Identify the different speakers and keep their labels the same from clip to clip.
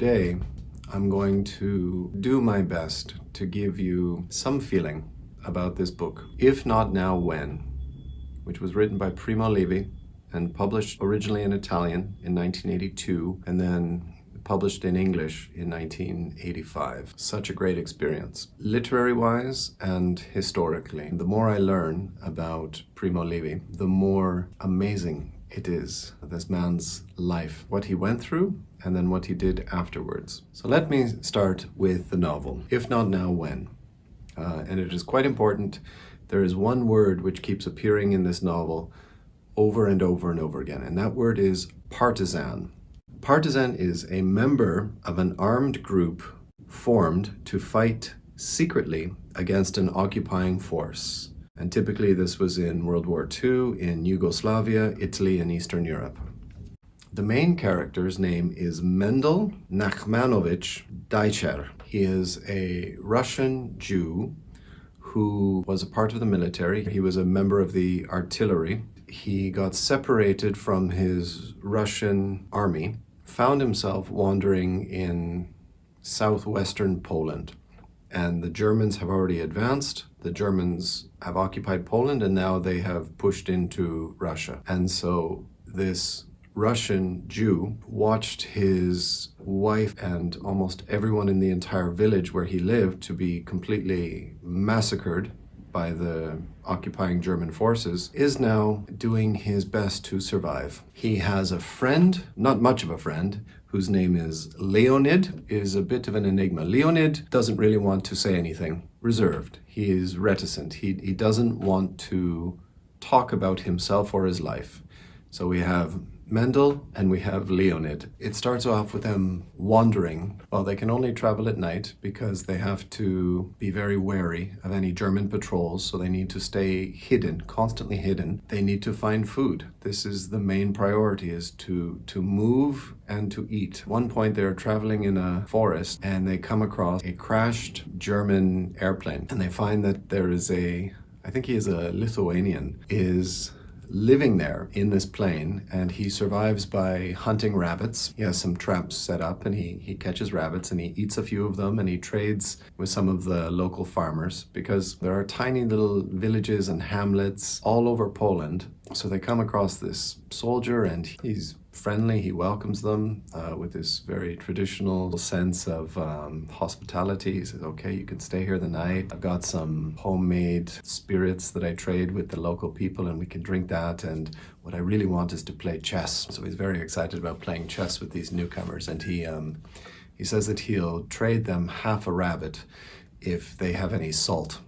Speaker 1: today I'm going to do my best to give you some feeling about this book, If Not Now, When, which was written by Primo Levi and published originally in Italian in 1982 and then published in English in 1985. Such a great experience, literary-wise and historically. The more I learn about Primo Levi, the more amazing it is, this man's life, what he went through, and then what he did afterwards. So let me start with the novel, If Not Now, When? And it is quite important. There is one word which keeps appearing in this novel over and over and over again, and that word is partisan. Partisan is a member of an armed group formed to fight secretly against an occupying force. And typically this was in World War II, in Yugoslavia, Italy, and Eastern Europe. The main character's name is Mendel Nachmanovich Deicher. He is a Russian Jew who was a part of the military. He was a member of the artillery. He got separated from his Russian army, found himself wandering in southwestern Poland. And the Germans have already advanced. The Germans have occupied Poland and now they have pushed into Russia. And so this Russian Jew watched his wife and almost everyone in the entire village where he lived to be completely massacred by the occupying German forces, is now doing his best to survive. He has a friend, not much of a friend, whose name is Leonid, is a bit of an enigma. Leonid doesn't really want to say anything, reserved. He is reticent. He doesn't want to talk about himself or his life. So we have Mendel and we have Leonid. It starts off with them wandering. Well, they can only travel at night because they have to be very wary of any German patrols, so they need to stay hidden, constantly hidden. They need to find food. This is the main priority, is to move and to eat. At one point they're traveling in a forest and they come across a crashed German airplane, and they find that there is I think he is a Lithuanian, is living there in this plane, and he survives by hunting rabbits. He has some traps set up and he catches rabbits and he eats a few of them, and he trades with some of the local farmers because there are tiny little villages and hamlets all over Poland. So they come across this soldier and he's friendly. He welcomes them with this very traditional sense of hospitality. He says, okay, you can stay here the night. I've got some homemade spirits that I trade with the local people and we can drink that. And what I really want is to play chess. So he's very excited about playing chess with these newcomers. And he says that he'll trade them half a rabbit if they have any salt,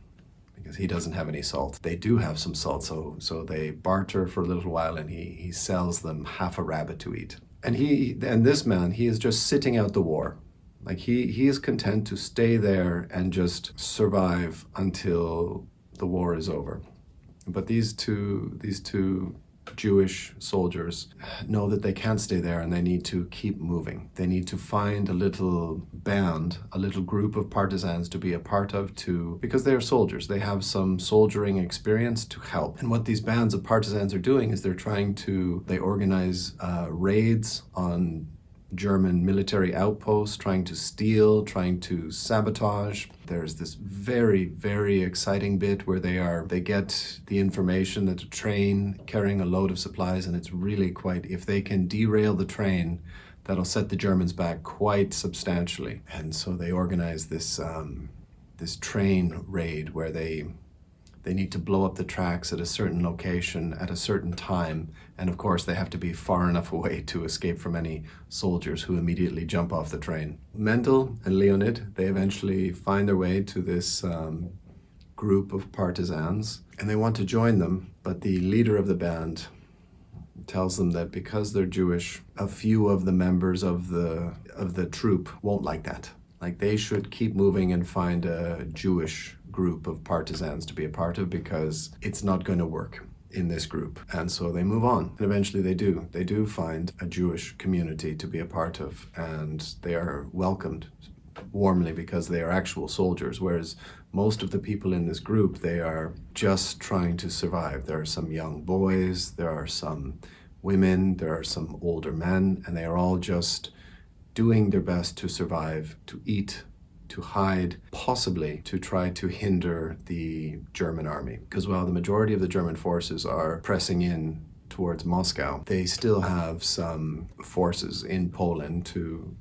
Speaker 1: because he doesn't have any salt. They do have some salt, so they barter for a little while, and he sells them half a rabbit to eat. And this man, he is just sitting out the war. Like he is content to stay there and just survive until the war is over. But these two Jewish soldiers know that they can't stay there and they need to keep moving. They need to find a little band, a little group of partisans to be a part of, because they are soldiers. They have some soldiering experience to help. And what these bands of partisans are doing is they organize raids on German military outposts, trying to steal, trying to sabotage. There's this very, very exciting bit where they get the information that a train carrying a load of supplies, and it's really quite, if they can derail the train, that'll set the Germans back quite substantially. And so they organize this train raid where they need to blow up the tracks at a certain location at a certain time. And of course, they have to be far enough away to escape from any soldiers who immediately jump off the train. Mendel and Leonid, they eventually find their way to this group of partisans, and they want to join them. But the leader of the band tells them that because they're Jewish, a few of the members of the troop won't like that. Like, they should keep moving and find a Jewish group of partisans to be a part of, because it's not going to work in this group. And so they move on, and eventually they do find a Jewish community to be a part of, and they are welcomed warmly because they are actual soldiers, whereas most of the people in this group, they are just trying to survive. There are some young boys, there are some women, there are some older men, and they are all just doing their best to survive, to eat, to hide, possibly to try to hinder the German army. Because while the majority of the German forces are pressing in towards Moscow, they still have some forces in Poland to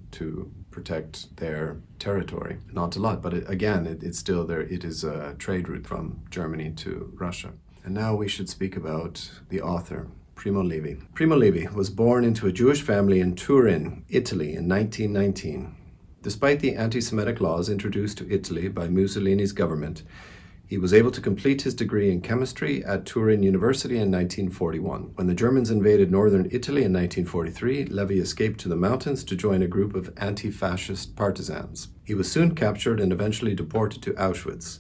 Speaker 1: protect their territory. Not a lot, but it's still there. It is a trade route from Germany to Russia. And now we should speak about the author, Primo Levi. Primo Levi was born into a Jewish family in Turin, Italy in 1919. Despite the anti-Semitic laws introduced to Italy by Mussolini's government, he was able to complete his degree in chemistry at Turin University in 1941. When the Germans invaded northern Italy in 1943, Levi escaped to the mountains to join a group of anti-fascist partisans. He was soon captured and eventually deported to Auschwitz.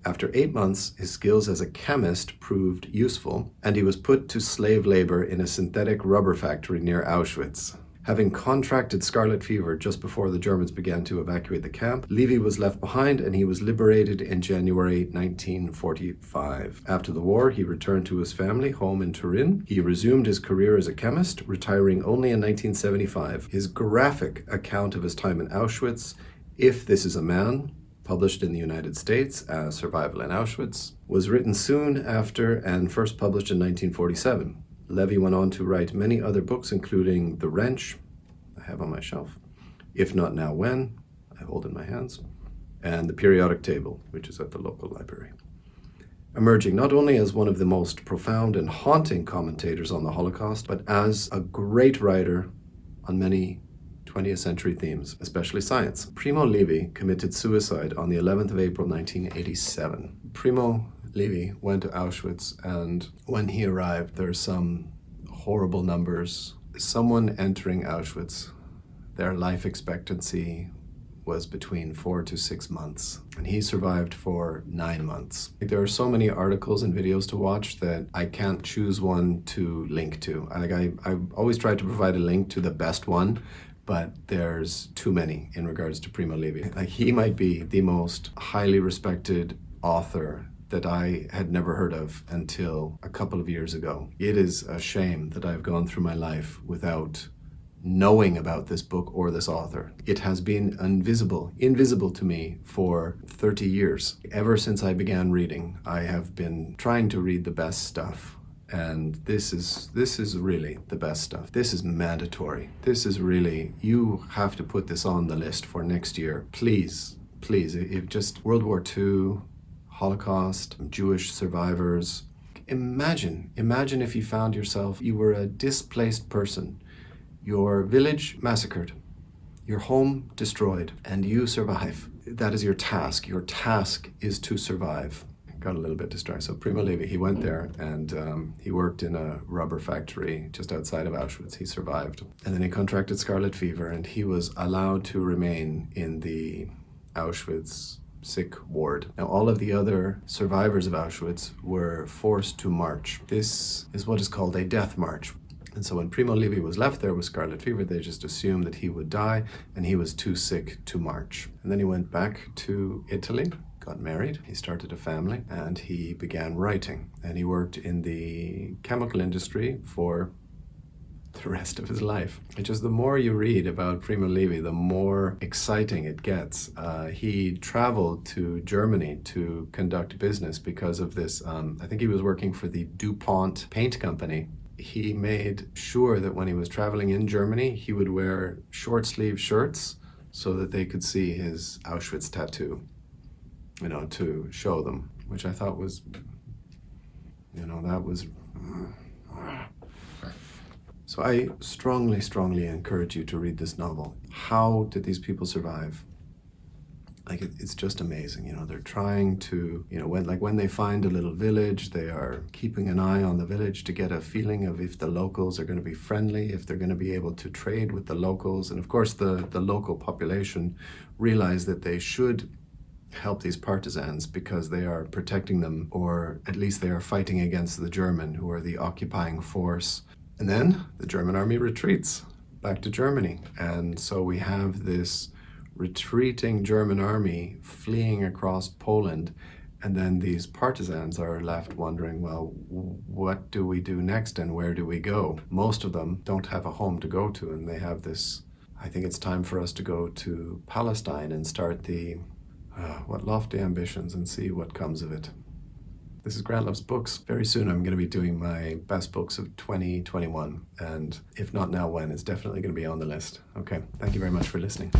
Speaker 1: After 8 months, his skills as a chemist proved useful, and he was put to slave labor in a synthetic rubber factory near Auschwitz. Having contracted scarlet fever just before the Germans began to evacuate the camp, Levi was left behind and he was liberated in January 1945. After the war, he returned to his family home in Turin. He resumed his career as a chemist, retiring only in 1975. His graphic account of his time in Auschwitz, If This Is a Man, published in the United States as Survival in Auschwitz, was written soon after and first published in 1947. Levi went on to write many other books, including The Wrench, I have on my shelf, If Not Now When, I hold in my hands, and The Periodic Table, which is at the local library. Emerging not only as one of the most profound and haunting commentators on the Holocaust, but as a great writer on many 20th century themes, especially science. Primo Levi committed suicide on the 11th of April 1987. Primo Levi went to Auschwitz, and when he arrived, there's some horrible numbers. Someone entering Auschwitz, their life expectancy was between 4 to 6 months, and he survived for 9 months. There are so many articles and videos to watch that I can't choose one to link to. I always try to provide a link to the best one, but there's too many in regards to Primo Levi. Like, he might be the most highly respected author that I had never heard of until a couple of years ago. It is a shame that I've gone through my life without knowing about this book or this author. It has been invisible to me for 30 years. Ever since I began reading, I have been trying to read the best stuff. And this is really the best stuff. This is mandatory. This is really, you have to put this on the list for next year. Please, if just World War II, Holocaust, Jewish survivors. Imagine if you found yourself, you were a displaced person, your village massacred, your home destroyed, and you survive. That is your task. Your task is to survive. Got a little bit distracted. So Primo Levi, he went there and he worked in a rubber factory just outside of Auschwitz. He survived. And then he contracted scarlet fever, and he was allowed to remain in the Auschwitz sick ward. Now, all of the other survivors of Auschwitz were forced to march. This is what is called a death march. And so when Primo Levi was left there with scarlet fever, they just assumed that he would die, and he was too sick to march. And then he went back to Italy, got married, he started a family, and he began writing. And he worked in the chemical industry for the rest of his life. It's just, the more you read about Primo Levi, the more exciting it gets. He traveled to Germany to conduct business because of this. I think he was working for the DuPont paint company. He made sure that when he was traveling in Germany, he would wear short sleeve shirts so that they could see his Auschwitz tattoo, to show them, which I thought was, that was... So I strongly encourage you to read this novel. How did these people survive? Like, it's just amazing. They're trying to, when they find a little village, they are keeping an eye on the village to get a feeling of if the locals are going to be friendly, if they're going to be able to trade with the locals. And of course, the local population realize that they should help these partisans because they are protecting them, or at least they are fighting against the German, who are the occupying force. And then the German army retreats back to Germany. And so we have this retreating German army fleeing across Poland. And then these partisans are left wondering, well, what do we do next and where do we go? Most of them don't have a home to go to, and they have this I think it's time for us to go to Palestine and start what lofty ambitions, and see what comes of it. This is Grant Loves Books. Very soon I'm going to be doing my best books of 2021, and if not now, when? It's definitely going to be on the list. Okay, thank you very much for listening.